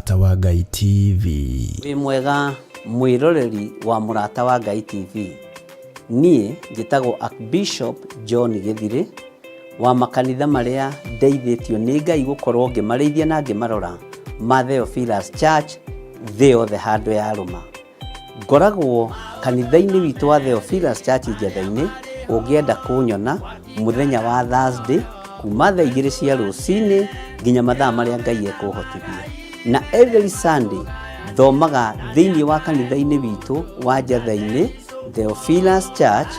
Murata wa Ngai TV. Wĩ mwega mwĩroreri wa Murata wa Ngai TV. Niĩ njĩtagwo Archbishop John Gĩthirĩ wa makanitha marĩa ndeithĩtio nĩ Ngai gũkorwo ngĩmarĩithia na ngĩmarora ma Theophilus Church thĩ yothe handũ ya Rũma. Ngoragwo kanitha-inĩ witũ wa Theophilus Church Njatha-inĩ. Ũngĩenda kũnyona mũthenya wa Thursday kuma thaa 2 cia rũcinĩ nginya mathaa marĩa Ngai ekũhotithia. Na every Sunday thomaga thĩinĩ wa kanitha-inĩ witũ wa Njatha-inĩ Theophilus Church.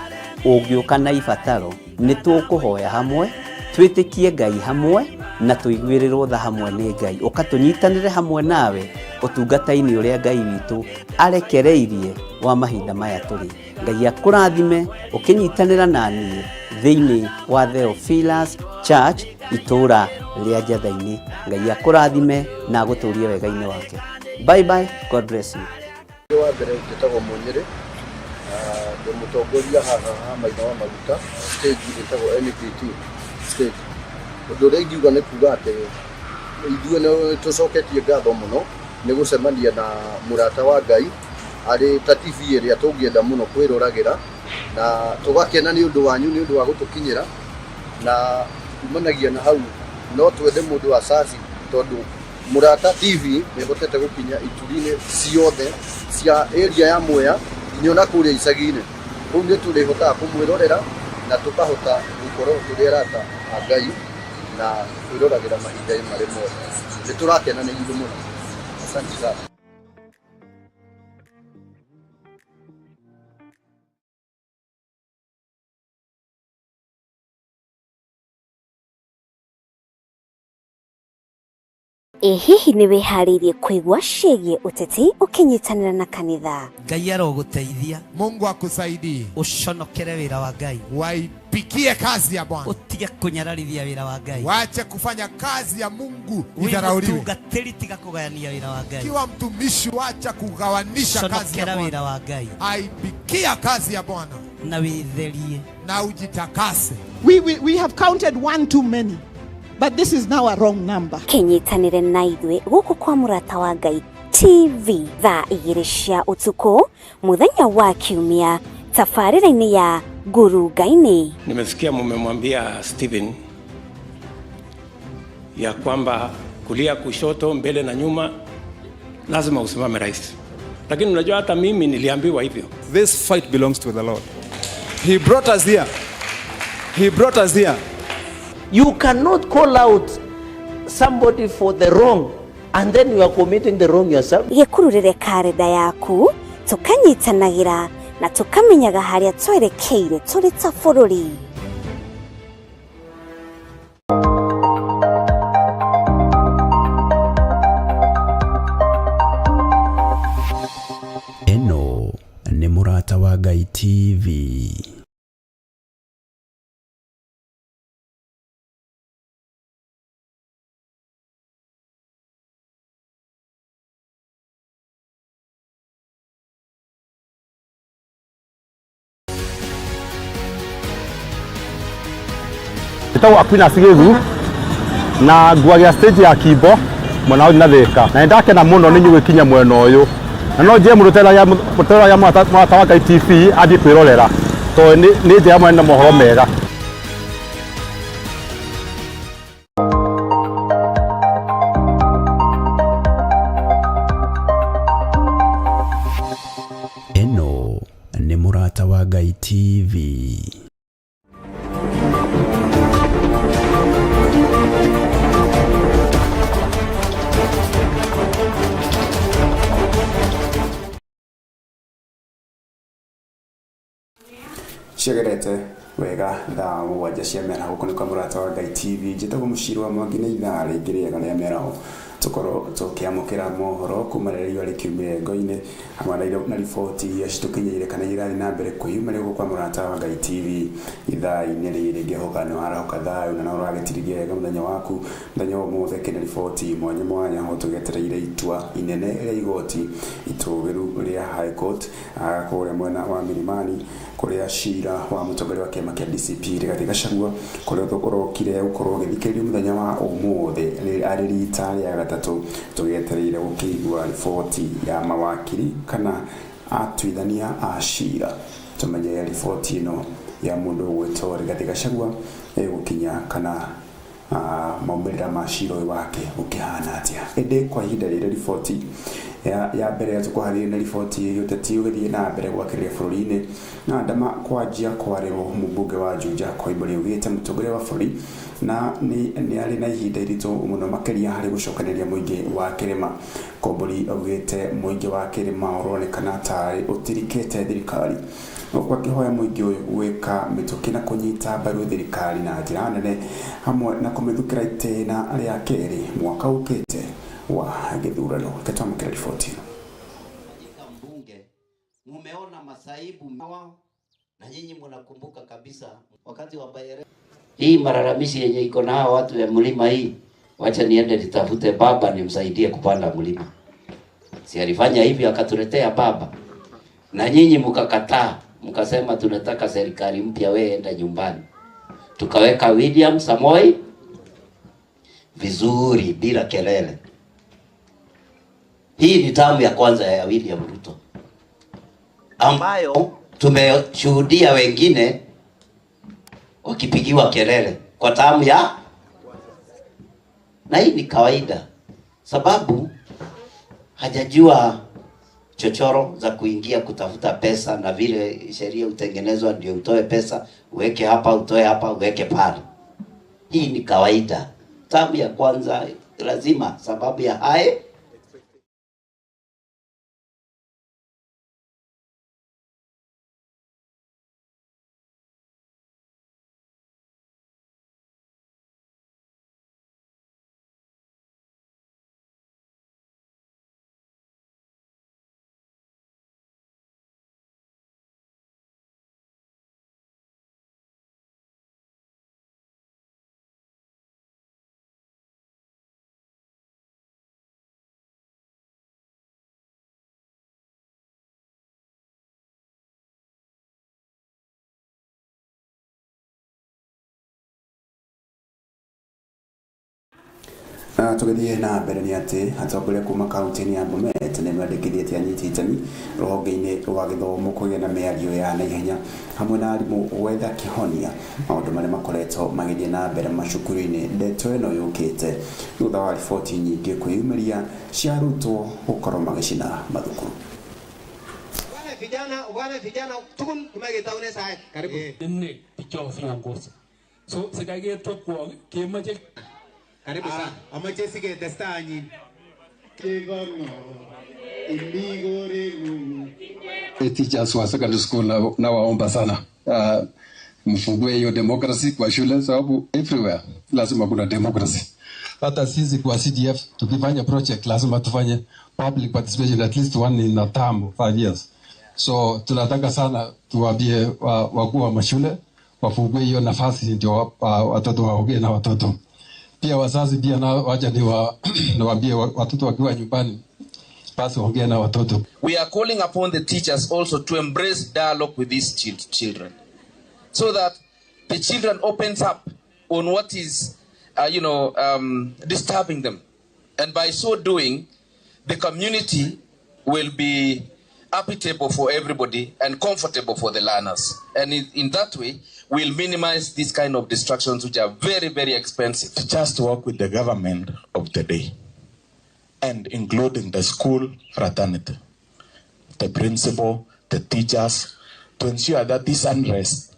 Ũngĩũka na ibataro nĩ tũkũhoya hamwe, twĩtĩkie Ngai hamwe na tũiguĩrĩrwo tha hamwe nĩ Ngai. Ũkatũnyitanĩre hamwe nawe ũtungata-inĩ ũrĩa Ngai witũ arekereirie wa mahinda maya tũrĩ. Ngai akũrathime ũkĩnyitanĩra na niĩ thĩinĩ wa Theophilus Church itũra rĩa Njatha-inĩ. Ngai akũrathime na agũtũrie wega-inĩ wake. Bye bye, God bless you. Wa mbere njĩtagwo Mũnyĩrĩ, ndĩ mũtongoria haha ha Maina wa Maguta stage ĩtagwo NPT stage. Ũndũ ũrĩa ingiuga nĩ kuuga atĩ ithuĩ nĩ tũcoketie ngatho mũno nĩ gũcemania na Murata wa Ngai arĩ ta TV ĩrĩa tũngĩenda mũno kwĩroragĩra, na tũgakena nĩ ũndũ wanyu, nĩ ũndũ wa gũtũkinyĩra, na kumanagia na hau no twende mũndũ wa caci, tondũ Murata TV nĩ hotete gũkinya ituri-inĩ ciothe cia area ya Mwea nginya na kũrĩa icagi-inĩ. Kũu nĩ tũrĩhotaga kũmwĩrorera na tũkahota gũkorwo tũrĩ arata a Ngai na kwĩroragĩra mahinda marĩ mothe. Nĩ tũrakena nĩ ithuĩ mũno. Asante sana. Hihi nĩ wĩharĩirie kũigua ciĩgiĩ ũteti ũkĩnyitanĩra na kanitha? Ngai arogũteithia. Mungu akusaidie. Ũconokere wĩra wa Ngai. Waipikie kazi ya Bwana. Utige kunyararithia wĩra wa Ngai. Waache kufanya kazi ya Mungu idharauliwe. Utungatĩri tiga kugayania wĩra wa Ngai. Kiwa mtumishi waacha kugawanisha kazi ya Bwana. Wĩra wa Ngai. Aipikia kazi ya Bwana. Na wĩtherie. Na ujitakase. We have counted one too many. But this is now a wrong number. Kenyitanire na ithuĩ gũkũ kwa Murata wa Ngai TV thaa 2 cia ũtukũ mũthenya wa Kiumia tabarĩra-inĩ ya Nguru Ngai-inĩ. Nimesikia mmemwambia Stephen ya kwamba kulia kushoto mbele na nyuma lazima usimame rais. Lakini unajua hata mimi niliambiwa hivyo. This fight belongs to the Lord. He brought us here. He brought us here. You cannot call out somebody for the wrong and then you are committing the wrong yourself. Gĩkururĩre karenda yaku tũkanyitanagĩra na tũkamenyaga harĩa twerekeire tũrĩ ta bũrũri. Eno nĩ Murata wa Ngai TV. Itawa Aquinas Githu na nguagia stage ya Kimbo mwena na Thika, na ndakena muno ni nyugikinya mwena uyu, na no je murutera ya Murata wa Ngai TV athi kwirorera to ni njira mwena mohoro mega. Eno nĩ Murata wa Ngai TV. Ciagerete wega thaa 7 cia mĩaraho gũkũ nĩ kwa Murata wa Ngai TV. Njĩtagwo Mũcirũ wa Mwangi nĩ ithaa rĩngĩ rĩega rĩa mĩaraho tukorwo tukiamukira mohoro kuma rĩrĩa rĩ kiumĩrengo-inĩ hamwe na riboti iria citukinyĩire kana irathiĩ na mbere kwĩyumĩria gũkũ kwa Murata wa Ngai TV ithaa-inĩ rĩrĩ ngĩhoka nĩ warahoka thayũ na no ũragĩtirithia wega mũthenya waku. Mũthenya ũmũthĩ kĩna riboti mwanya mwanya ho tũgetereire itua inene rĩa igoti itũgĩru rĩa High Court kũrĩa mwena wa Milimani kũrĩa cira wa mũtongoria wa kĩama kĩa DCP Rigathĩ Gachagua kũrĩa ũrokire gũkorwo ũgĩthikĩrĩrio mũthenya wa ũmũthĩ arĩ rita rĩa gatatũ tũgĩetereire gũkĩigua riboti ya mawakiri kana atuithania a cira tũmenye riboti ĩno ya mũndũ ũgwĩtwo Rigathĩ Gachagua gũkinya kana maumĩrĩra ma cira wake ũkĩhana atĩa. Ĩndĩ kwa ihinda rĩrĩ riboti ya mbere tũkũharĩrĩria na riboti ũteti ũgĩthiĩ na mbere gwakĩrĩria bũrũri-inĩ na ndama kwanjia kwarĩrwo mũmbunge wa Juja Koimbũri augĩte mũtongoria wa bũrũri na nĩ arĩ na ihinda iritũ mũno makĩria harĩ gũcokanĩrĩria mũingĩ wa Kĩrĩma. Koimbũri augĩte mũingĩ wa Kĩrĩma ũronekana tarĩ ũtirikĩte thirikari, wakĩhoya mũingĩ ũyũ gwĩka mĩtũkĩ na kũnyita mbaru thirikari na njĩra nene hamwe na kũmĩthukĩra itĩna rĩa kerĩ mwaka ũkĩte wa gĩthurano. Tũtamũkĩra riboti ĩno. Mbunge mumeona masaibu wao na nyinyi mnakumbuka kabisa wakati wa Bayere. Hii malalamishi yenye iko na hao watu ya mlima hii, wacha niende nitafute baba nimsaidie kupanda mlima. Si alifanya hivi akatuletea baba. Na nyinyi mkakataa, mkasema tunataka serikali mpya, wewe enda nyumbani. Tukaweka William Samoei vizuri bila kelele. Hii ni tamu ya kwanza ya William Ruto ambayo tumeshuhudia wengine wakipigiwa kelele kwa tamu ya, na hii ni kawaida sababu hajajua chochoro za kuingia kutafuta pesa na vile sheria utengenezwa ndio utoe pesa, uweke hapa, utoe hapa, uweke pale. Hii ni kawaida. Tamu ya kwanza lazima sababu ya hae. Tũgĩthiĩ na mbere nĩ atĩ atongoria kuma kaunti-inĩ ya Bomet nĩ mendekithĩtie anyiti itemi rũhonge-inĩ rwa gĩthomo kũgĩa na mĩario ya naihenya hamwe na arimũ gwetha kĩhonia maũndũ marĩa makoretwo magĩthiĩ na mbere macukuru-inĩ. Ndeto ĩno yũkĩte thutha wa riboti nyingĩ kwĩyumĩria cia arutwo gũkorwo magĩcina mathukuru. Vijana tukun tumegetaune sai karibu nne picha viongozi so sikagetwa kwa kemoje karibu sana amache siketesta nyinyi kegono iligorenu. Teachers wa secondary school na waomba sana mfungue hiyo democracy kwa shule sababu everywhere lazima kuna democracy. Hata sisi kwa CDF tukifanya project lazima tufanye public participation at least one in a term 5 years. So tunataka sana tuwaambie wakuu wa mashule wafungue hiyo nafasi ndio watoto waongee na watoto. Pia wazazi pia na waje niwaambie watoto wakiwa nyumbani basi waongee na watoto. We are calling upon the teachers also to embrace dialogue with these children so that the children opens up on what is disturbing them, and by so doing the community will be applicable for everybody and comfortable for the learners, and in that way we'll minimize these kind of distractions which are very, very expensive. Just work with the government of the day and including the school fraternity, the principal, the teachers, to ensure that this unrest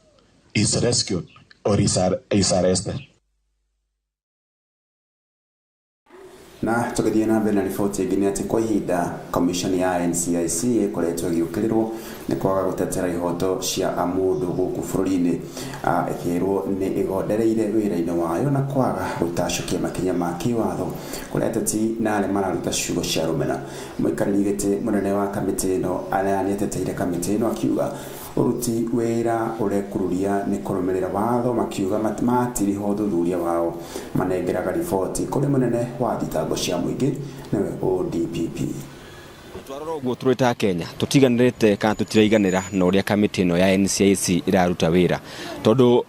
is rescued or is arrested. Na tũgĩthiĩ na mbere na riboti ĩngĩ nĩ atĩ kwa ihinda commission ya NCIC ĩkoretwo ĩgĩũkĩrĩrwo nĩ kwaga gũtetera ihoto cia mũndũ gũkũ bũrũri-inĩ, ĩkĩrwo nĩ ĩgondereire wĩra-inĩ wayo na kwaga gũtacũkia makinya ma kĩwatho kũrĩa ateti na arĩa mararuta ciugo cia rũmena. Mũikarĩri gĩtĩ mũnene wa kamĩtĩ ĩno arĩa nĩeteteire kamĩtĩ ĩno akiuga uruti wĩra ũrekururia nĩ kũrũmĩrĩra watho, makiuga matiriho ũthuthuria wao manengeraga riboti kũrĩ mũnene wa thitango cia mũingĩ nĩwe ODPP. Twarora ũguo tũrĩ ta Kenya tũtiganĩrĩte kana tũtiraiganĩra na ũrĩa kamĩtĩ ĩno ya NCIC ĩraruta wĩra, tondũ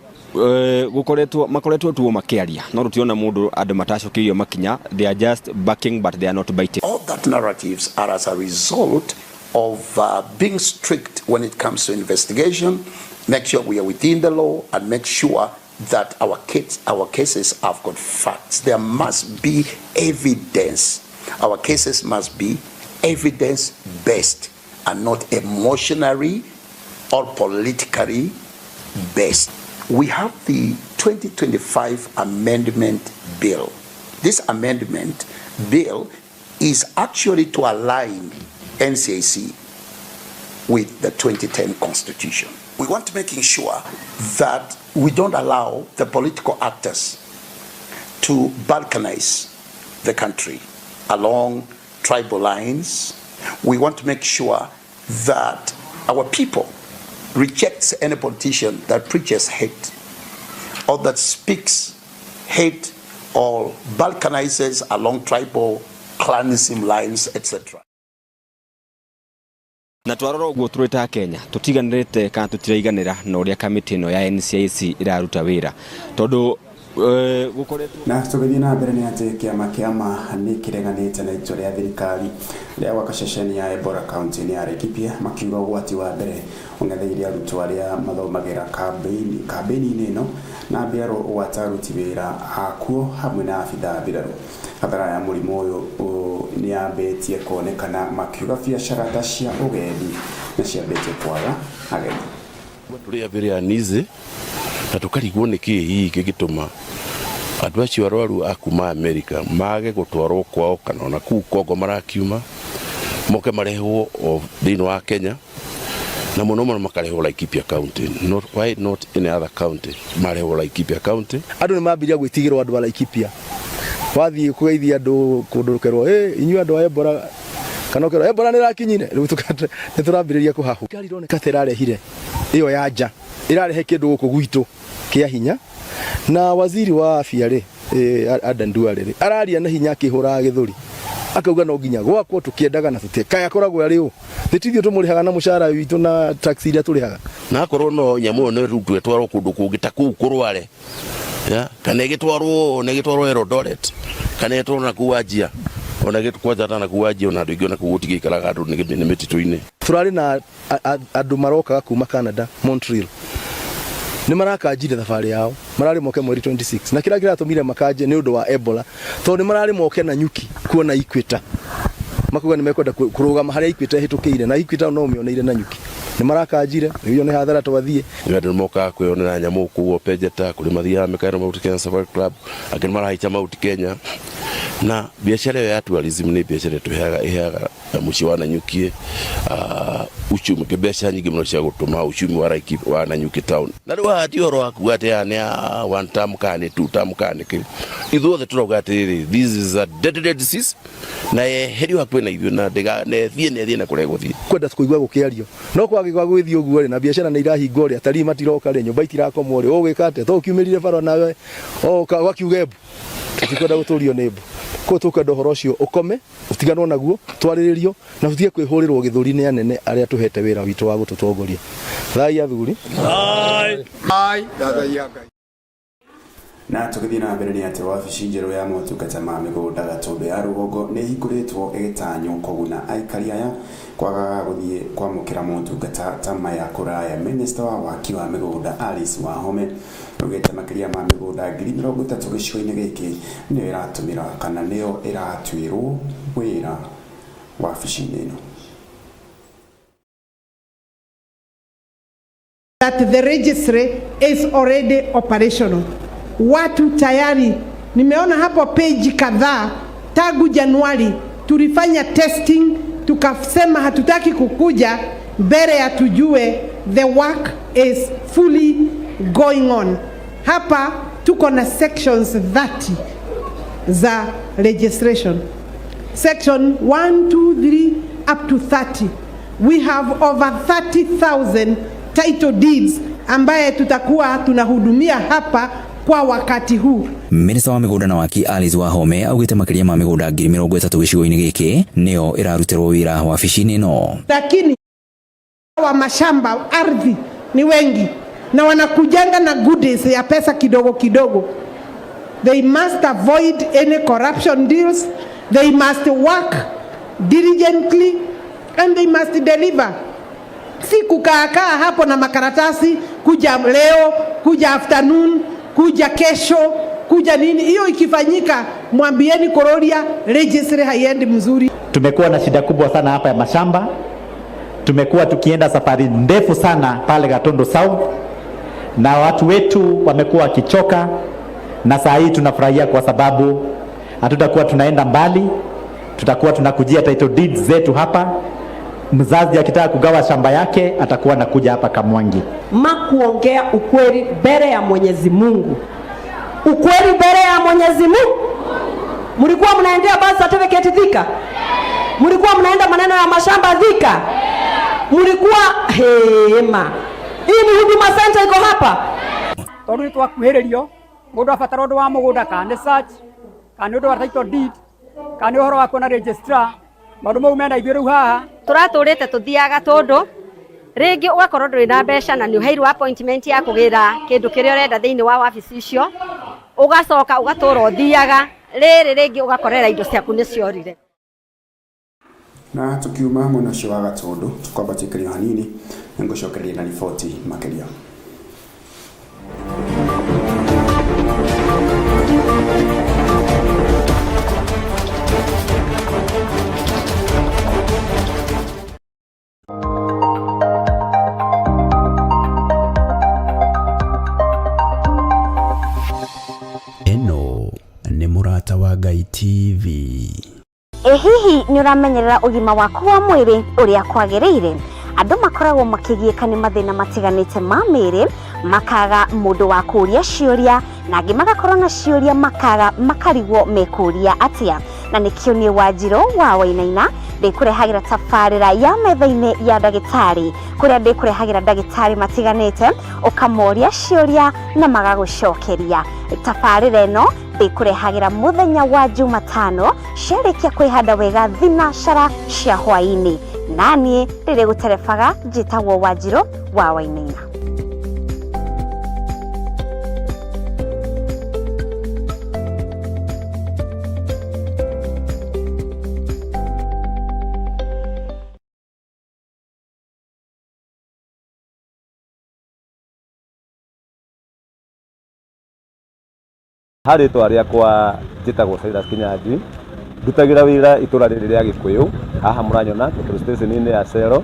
gukoretwo makoretwo tuo makiaria no rutiona mundu andu matacokirio makinya. They are just backing but they are not biting. All that narratives are as a result of being strict when it comes to investigation. Make sure we are within the law and make sure that our cases have got facts. There must be evidence. Our cases must be evidence-based and not emotionally or politically based. We have the 2025 Amendment Bill. This amendment bill is actually to align NCAC with the 2010 Constitution. We want to make sure that we don't allow the political actors to balkanize the country along tribal lines. We want to make sure that our people rejects any politician that preaches hate or that speaks hate or balkanizes along tribal clanism lines, etc. Na twarora uguo turita Kenya tutiganirite kana tutiriganira na uria kamiti no ya NCIC iraruta wira tondu gukoretwo na tugithii na mbere ni ati kiama ni kireganite na itua ria thirikari ria gwaka ceceni ya Ebola County ni Laikipia makiuga ugwati wa mbere ungetheire arutwo aria mathomagira kambeni ino na mbiaro wataruti wira akuo hamwe na abithaa mbiraru. Hathara ya murimu uyu ni ambitie kuonekana makiuga biacara ta cia ugendi na ciambitie kwaga ageni. Turi abiri anize na tukarigwo niki hii gigituma andu acio arwaru akuma America mage gutwarwo kwao kana na ku Kongo marakiuma moke marehwo thini wa Kenya na muno makarehwo Laikipia County, why not in other county? Marehwo Laikipia County andu ni mambiria gwitigirwo andu wa Laikipia wathie kugeithia andu kundukerwo inyu andu a Ebola kana ukero Ebola ni rakinyire riu tukate ni turambiriria kuhahu kari roneka terarehire iyo yaja irarehe kindu guku gwitu kia hinya na waziri wa afya Adan Duale araria na hinya akihura githuri akauga no nginya gwakwo tukiendaga na tutikaya koragwo ariu nitithio tumurihaga na mushara witu na taxi iria turihaga na korwo no nyamu no rutu etwaro kundu kungita ku kurware ya kana gitwarwo Eldoret kana etwo na kuwajia ona gitu kwaja tana kuwajia ona ndu na kugutigikaraga andu ni mititu-ini. Turari na andu maroka kuma Canada Montreal ni marakanjire thabari yao marari moke mweri 26 na kira tumire makanje ni undu wa Ebola to ni marari moke na nyuki kuona Equator makuga ni mekwenda kurugama haria Equator hitukire na Equator no mioneire na nyuki ni marakanjire niyo ni hathara twathie ni andu moka kwionera nyamu kuwo Pejeta kuri mathia mekaira Mount Kenya Safari Club akini maraicha Mount Kenya na biashara ya tourism ni biashara tuheaga muci wa Nanyuki uchumi ke biashara nyingi muno cia gutuma uchumi wa Laikipia wa Nanyuki town na ru hati oro akuga ati ya one term kane two term kane ke ithuothe turoga ati this is a deadly disease na heri wa kwena ithio na ndega ne thie na kurego thie kwenda kuigwa gukiario no kwagikwa gwithio guo na biashara ni irahingwo ri atari matiroka ri nyumba itirakomwo ri ugikate to ukiumirire baro nawe wakiugebu tukikwenda guturio nebo ko tukenda horo cio ukome utiganwo naguo twariririo na tuthie kwihurirwo githuri ni anene aria tuhete wira witu wa gututongoria thai athuri ai na tukithii na mbere ni ati wabici njeru ya motungata ma migunda Gatumbi ya Rugongo ni hingũrĩtwo ĩgĩtanywo kũguna aikari aya kwaga gũthiĩ kwamũkĩra motungata ta maya kũraya. Minister wa waki wa migunda Alice Wahome augĩte makĩria ma migunda 30,000 gĩcigo-inĩ gĩkĩ nĩyo ĩratũmĩra kana nĩyo ĩratuĩrwo wĩra wabici-inĩ ĩno. That the registry is already operational. Watu tayari nimeona hapo page kadhaa tangu Januari tulifanya testing tukasema hatutaki kukuja mbele ya tujue the work is fully going on. Hapa tuko na sections 30 za registration. Section 1, 2, 3 up to 30. We have over 30,000 title deeds ambaye tutakuwa tunahudumia hapa kwa wakati huu. Minister wa migunda na waki Alice Wahome augite makiria ma migunda 30,000 gicigo-ini giki niyo irarutirwo wira wabici-ini no. Lakini wa mashamba ardhi ni wengi. na wanakujanga na goodies ya pesa kidogo kidogo. They must avoid any corruption deals. They must work diligently and they must deliver. Si kukaa hapo na makaratasi, kuja leo, kuja afternoon, kuja kesho, kuja nini. Hiyo ikifanyika, mwambieni Kororia registry haiendi mzuri. Tumekuwa na shida kubwa sana hapa ya mashamba. Tumekuwa tukienda safari ndefu sana pale Gatundu South, na watu wetu wamekuwa wakichoka, na saa hii tunafurahia kwa sababu hatutakuwa tunaenda mbali, tutakuwa tunakujia title deeds zetu hapa. Mzazi akitaka kugawa shamba yake atakuwa nakuja hapa Kamwangi. Kuongea ukweli mbele ya Mwenyezi Mungu. Ukweli mbele ya Mwenyezi Mungu. Mlikuwa mnaendea birth certificate Thika? Mlikuwa mnaenda maneno ya mashamba Thika? Mlikuwa hema. Hii ni Huduma Center iko hapa. Tondu twakuhiririo mundu abatara undu wa mugunda kana search kana undu wa title deed kana uhoro wa kuona registrar maundu mau mena ithuĩ rĩu haha tũratũrĩte tũthiaga tondũ rĩngĩ ũgakorwo ndũrĩ na mbeca na nĩ ũheirwo appointment ya kũgĩra kĩndũ kĩrĩa ũrenda thĩinĩ wa wabici icio, ũgacoka ũgatũra ũthiaga rĩrĩ rĩngĩ ũgakorera indo ciaku nĩ ciorire. Na tukiuma mwena ũcio wa Gatundu tukwambatĩkĩria hanini ngũcokereria na riboti makĩria. Eno nĩ Mũrata wa Ngai TV. Hihi nĩ ũramenyerera ũgima waku wa mwĩrĩ ũrĩa kwagĩrĩire? Andũ makoragwo makĩgiĩka nĩ mathĩna matiganĩte ma mĩĩrĩ, makaga mũndũ wa kũũria ciũria, na angĩ magakorwo na ciũria makaga makarigwo mekũũria atĩa. Na nĩkĩo niĩ Wanjirũ wa Wainaina ndĩkũrehagĩra tabarĩra ya metha-inĩ ya ndagĩtarĩ, kũrĩa ndĩkũrehagĩra ndagĩtarĩ matiganĩte ũkamoria ciũria na magagũcokeria. Tabarĩra ĩno ndĩkũrehagĩra mũthenya wa Jumatano ciarĩkia kwĩhanda wega thinacara cia hwaĩ-inĩ. Na niĩ rĩrĩ gũterebaga njĩtagwo Wanjirũ wa Wainaina. Harĩ rĩtwa rĩakwa njĩtagwo Cyrus Kinyanjui, ndutagĩra wĩra itũra rĩrĩ rĩa Gĩkũyũ haha mũranyona petrol station-inĩ ya Cero,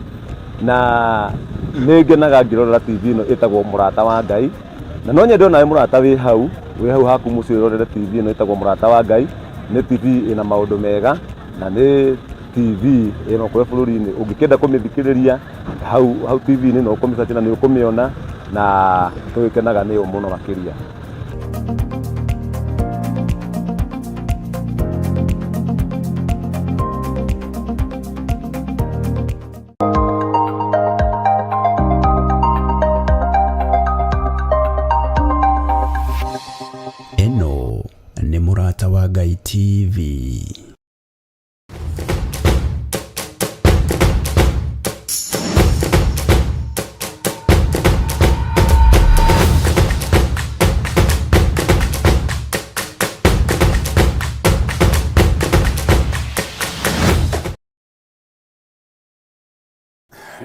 na nĩ ngenaga ngĩrorera TV ĩno ĩtagwo Mũrata wa Ngai, na no nyende onawe mũrata wĩ hau haku mũciĩ ũrorere TV ĩno ĩtagwo Mũrata wa Ngai. Nĩ TV ĩna maũndũ mega na nĩ TV ĩno kũrĩa bũrũri-inĩ ũngĩkenda kũmĩthikĩrĩria hau TV-inĩ no ũkũmĩsearch na nĩ ũkũmĩona, na tũgĩkenaga nĩyo mũno makĩria. Eno nĩ Mũrata wa Ngai TV.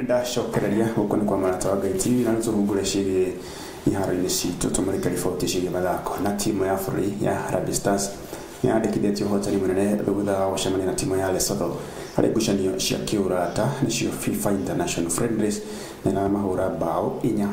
Ndacokereria gũkũ nĩ kwa Mũrata wa Ngai TV, na nĩtũrungũre ciĩgiĩ iharo-inĩ citũ tũmũrĩke riboti ciĩgiĩ mathako. Na timu ya bũrũri ya Harambee Stars nĩyandĩkithĩtie ũhotani mũnene thutha wa gũcemania na timu ya Lesotho harĩ ngucanio cia kĩũrata nĩcio FIFA International Friendlies, na ĩramahũra bao 4-0.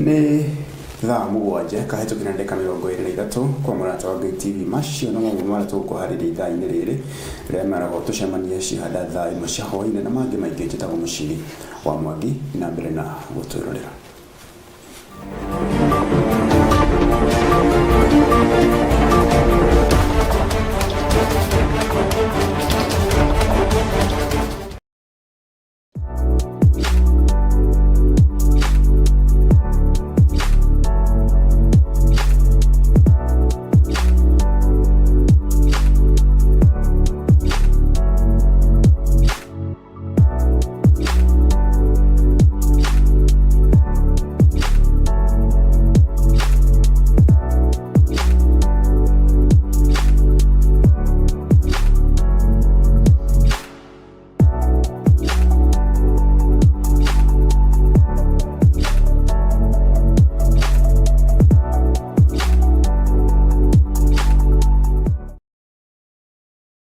Nĩ thaa mũgwanja kahĩtũkĩra ndeka 23 kwa mũrata wa Ngai TV. Macio no mamwe marĩa tũkũharĩria ithaa-inĩ rĩrĩ rĩrĩa meragwo tũcemanie cihanda thaa 1 cia hwaĩ-inĩ na mangĩ maingĩ njĩtagwo Mũciri wa Mwangi na mbere na gũtwĩrorera.